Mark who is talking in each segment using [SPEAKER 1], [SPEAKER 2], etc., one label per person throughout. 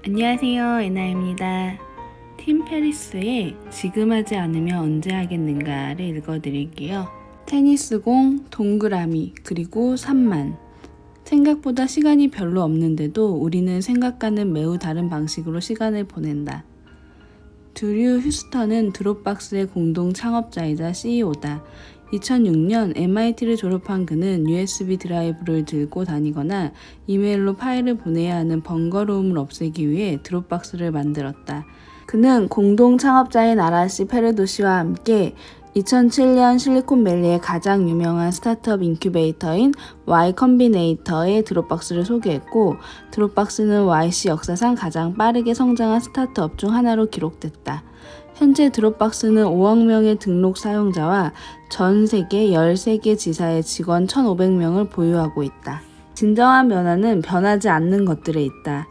[SPEAKER 1] 안녕하세요, 에나입니다. 팀 페리스의 지금 하지 않으면 언제 하겠는가를 읽어드릴게요. 테니스공, 동그라미, 그리고 3만. 생각보다 시간이 별로 없는데도 우리는 생각과는 매우 다른 방식으로 시간을 보낸다. 드류 휴스턴은 드롭박스의 공동 창업자이자 CEO다. 2006년 MIT를 졸업한 그는 USB 드라이브를 들고 다니거나 이메일로 파일을 보내야 하는 번거로움을 없애기 위해 드롭박스를 만들었다. 그는 공동 창업자인 아라시 페르도시와 함께 2007년 실리콘밸리의 가장 유명한 스타트업 인큐베이터인 Y 컴비네이터의 드롭박스를 소개했고, 드롭박스는 YC 역사상 가장 빠르게 성장한 스타트업 중 하나로 기록됐다. 현재 드롭박스는 5억 명의 등록 사용자와 전 세계 13개 지사의 직원 1,500명을 보유하고 있다. 진정한 변화는 변하지 않는 것들에 있다.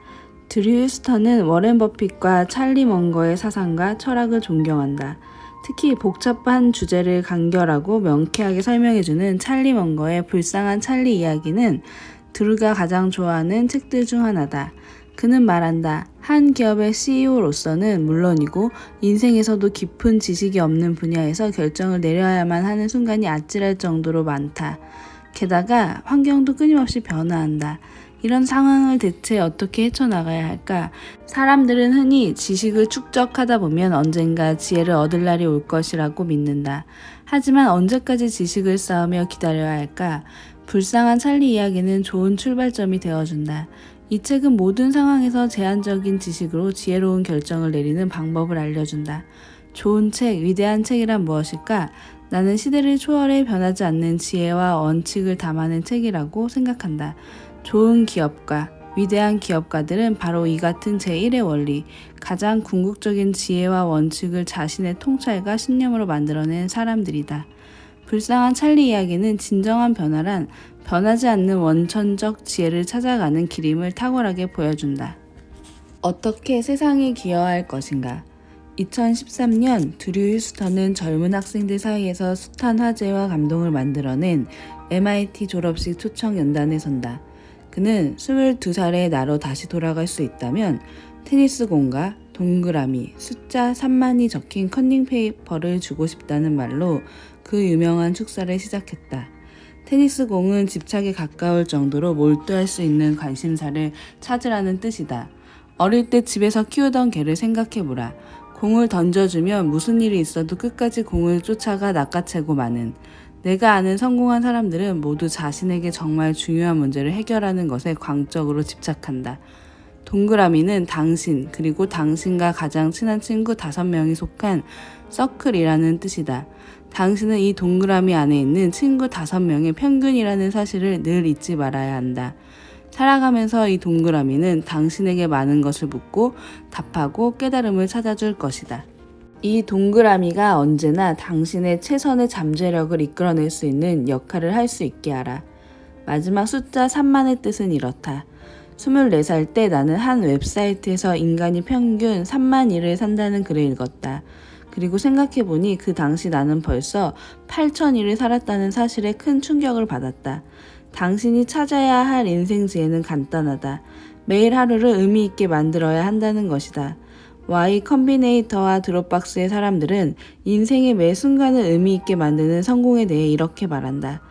[SPEAKER 1] 드류 휴스턴은 워렌 버핏과 찰리 먼거의 사상과 철학을 존경한다. 특히 복잡한 주제를 간결하고 명쾌하게 설명해주는 찰리 먼거의 불쌍한 찰리 이야기는 드루가 가장 좋아하는 책들 중 하나다. 그는 말한다. 한 기업의 CEO로서는 물론이고 인생에서도 깊은 지식이 없는 분야에서 결정을 내려야만 하는 순간이 아찔할 정도로 많다. 게다가 환경도 끊임없이 변화한다. 이런 상황을 대체 어떻게 헤쳐나가야 할까? 사람들은 흔히 지식을 축적하다 보면 언젠가 지혜를 얻을 날이 올 것이라고 믿는다. 하지만 언제까지 지식을 쌓으며 기다려야 할까? 불쌍한 찰리 이야기는 좋은 출발점이 되어준다. 이 책은 모든 상황에서 제한적인 지식으로 지혜로운 결정을 내리는 방법을 알려준다. 좋은 책, 위대한 책이란 무엇일까? 나는 시대를 초월해 변하지 않는 지혜와 원칙을 담아낸 책이라고 생각한다. 좋은 기업가, 위대한 기업가들은 바로 이 같은 제1의 원리, 가장 궁극적인 지혜와 원칙을 자신의 통찰과 신념으로 만들어낸 사람들이다. 불쌍한 찰리 이야기는 진정한 변화란 변하지 않는 원천적 지혜를 찾아가는 길임을 탁월하게 보여준다. 어떻게 세상에 기여할 것인가? 2013년 드류 휴스턴은 젊은 학생들 사이에서 숱한 화제와 감동을 만들어낸 MIT 졸업식 초청 연단에 선다. 그는 22살의 나로 다시 돌아갈 수 있다면 테니스 공과 동그라미, 숫자 3만이 적힌 커닝 페이퍼를 주고 싶다는 말로 그 유명한 축사를 시작했다. 테니스 공은 집착에 가까울 정도로 몰두할 수 있는 관심사를 찾으라는 뜻이다. 어릴 때 집에서 키우던 개를 생각해보라. 공을 던져주면 무슨 일이 있어도 끝까지 공을 쫓아가 낚아채고 마는. 내가 아는 성공한 사람들은 모두 자신에게 정말 중요한 문제를 해결하는 것에 광적으로 집착한다. 동그라미는 당신, 그리고 당신과 가장 친한 친구 5명이 속한 서클이라는 뜻이다. 당신은 이 동그라미 안에 있는 친구 5명의 평균이라는 사실을 늘 잊지 말아야 한다. 살아가면서 이 동그라미는 당신에게 많은 것을 묻고 답하고 깨달음을 찾아줄 것이다. 이 동그라미가 언제나 당신의 최선의 잠재력을 이끌어낼 수 있는 역할을 할 수 있게 하라. 마지막 숫자 3만의 뜻은 이렇다. 24살 때 나는 한 웹사이트에서 인간이 평균 3만 일을 산다는 글을 읽었다. 그리고 생각해보니 그 당시 나는 벌써 8천 일을 살았다는 사실에 큰 충격을 받았다. 당신이 찾아야 할 인생 지혜는 간단하다. 매일 하루를 의미 있게 만들어야 한다는 것이다. Y 컴비네이터와 드롭박스의 사람들은 인생의 매 순간을 의미 있게 만드는 성공에 대해 이렇게 말한다.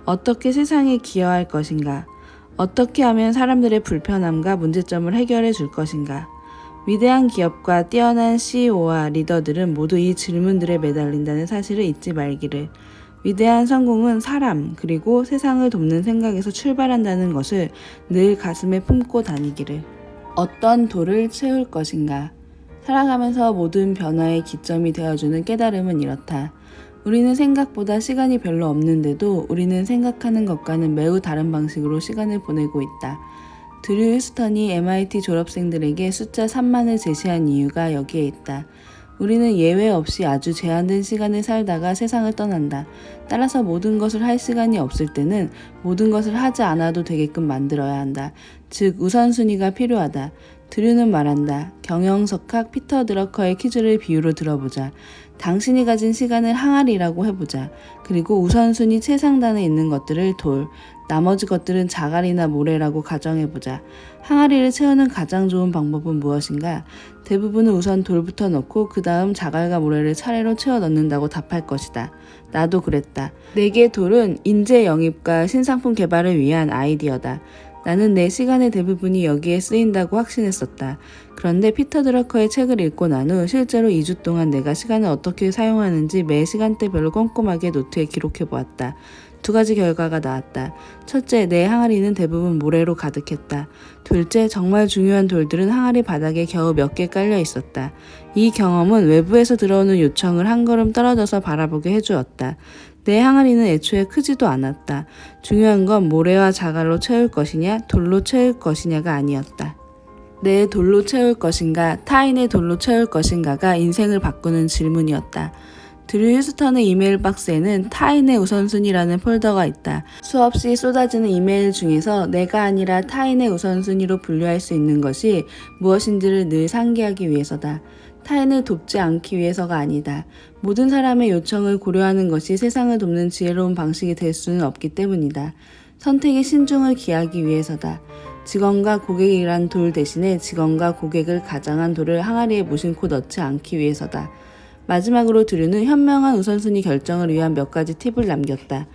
[SPEAKER 1] 어떻게 세상에 기여할 것인가? 어떻게 하면 사람들의 불편함과 문제점을 해결해 줄 것인가? 위대한 기업과 뛰어난 CEO와 리더들은 모두 이 질문들에 매달린다는 사실을 잊지 말기를. 위대한 성공은 사람, 그리고 세상을 돕는 생각에서 출발한다는 것을 늘 가슴에 품고 다니기를. 어떤 돌을 채울 것인가? 살아가면서 모든 변화의 기점이 되어주는 깨달음은 이렇다. 우리는 생각보다 시간이 별로 없는데도 우리는 생각하는 것과는 매우 다른 방식으로 시간을 보내고 있다. 드류 휴스턴이 MIT 졸업생들에게 숫자 3만을 제시한 이유가 여기에 있다. 우리는 예외 없이 아주 제한된 시간을 살다가 세상을 떠난다. 따라서 모든 것을 할 시간이 없을 때는 모든 것을 하지 않아도 되게끔 만들어야 한다. 즉 우선순위가 필요하다. 드류는 말한다. 경영석학 피터 드러커의 퀴즈를 비유로 들어보자. 당신이 가진 시간을 항아리라고 해보자. 그리고 우선순위 최상단에 있는 것들을 돌, 나머지 것들은 자갈이나 모래라고 가정해보자. 항아리를 채우는 가장 좋은 방법은 무엇인가? 대부분은 우선 돌부터 넣고 그 다음 자갈과 모래를 차례로 채워 넣는다고 답할 것이다. 나도 그랬다. 내게 돌은 인재 영입과 신상품 개발을 위한 아이디어다. 나는 내 시간의 대부분이 여기에 쓰인다고 확신했었다. 그런데 피터 드러커의 책을 읽고 난 후 실제로 2주 동안 내가 시간을 어떻게 사용하는지 매 시간대별로 꼼꼼하게 노트에 기록해보았다. 2가지 결과가 나왔다. 첫째, 내 항아리는 대부분 모래로 가득했다. 둘째, 정말 중요한 돌들은 항아리 바닥에 겨우 몇 개 깔려 있었다. 이 경험은 외부에서 들어오는 요청을 한 걸음 떨어져서 바라보게 해주었다. 내 항아리는 애초에 크지도 않았다. 중요한 건 모래와 자갈로 채울 것이냐, 돌로 채울 것이냐가 아니었다. 내 돌로 채울 것인가, 타인의 돌로 채울 것인가가 인생을 바꾸는 질문이었다. 드류 휴스턴의 이메일 박스에는 타인의 우선순위라는 폴더가 있다. 수없이 쏟아지는 이메일 중에서 내가 아니라 타인의 우선순위로 분류할 수 있는 것이 무엇인지를 늘 상기하기 위해서다. 타인을 돕지 않기 위해서가 아니다. 모든 사람의 요청을 고려하는 것이 세상을 돕는 지혜로운 방식이 될 수는 없기 때문이다. 선택의 신중을 기하기 위해서다. 직원과 고객이란 돌 대신에 직원과 고객을 가장한 돌을 항아리에 무심코 넣지 않기 위해서다. 마지막으로 드류는 현명한 우선순위 결정을 위한 몇 가지 팁을 남겼다.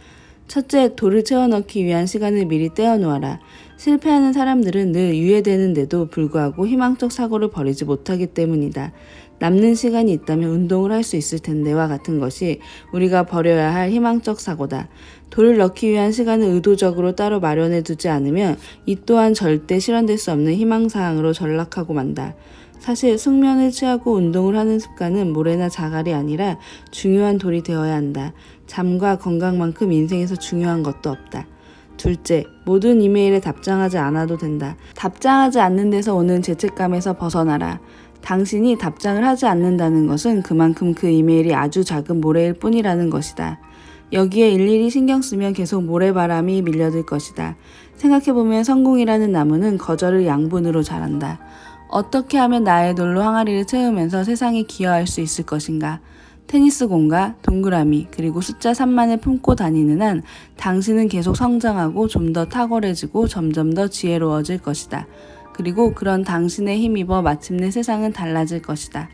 [SPEAKER 1] 첫째, 돌을 채워 넣기 위한 시간을 미리 떼어놓아라. 실패하는 사람들은 늘 유예되는데도 불구하고 희망적 사고를 벌이지 못하기 때문이다. 남는 시간이 있다면 운동을 할 수 있을 텐데와 같은 것이 우리가 버려야 할 희망적 사고다. 돌을 넣기 위한 시간을 의도적으로 따로 마련해 두지 않으면 이 또한 절대 실현될 수 없는 희망사항으로 전락하고 만다. 사실 숙면을 취하고 운동을 하는 습관은 모래나 자갈이 아니라 중요한 돌이 되어야 한다. 잠과 건강만큼 인생에서 중요한 것도 없다. 둘째, 모든 이메일에 답장하지 않아도 된다. 답장하지 않는 데서 오는 죄책감에서 벗어나라. 당신이 답장을 하지 않는다는 것은 그만큼 그 이메일이 아주 작은 모래일 뿐이라는 것이다. 여기에 일일이 신경 쓰면 계속 모래바람이 밀려들 것이다. 생각해보면 성공이라는 나무는 거절을 양분으로 자란다. 어떻게 하면 나의 돌로 항아리를 채우면서 세상에 기여할 수 있을 것인가? 테니스 공과 동그라미 그리고 숫자 3만을 품고 다니는 한 당신은 계속 성장하고 좀 더 탁월해지고 점점 더 지혜로워질 것이다. 그리고 그런 당신에 힘입어 마침내 세상은 달라질 것이다.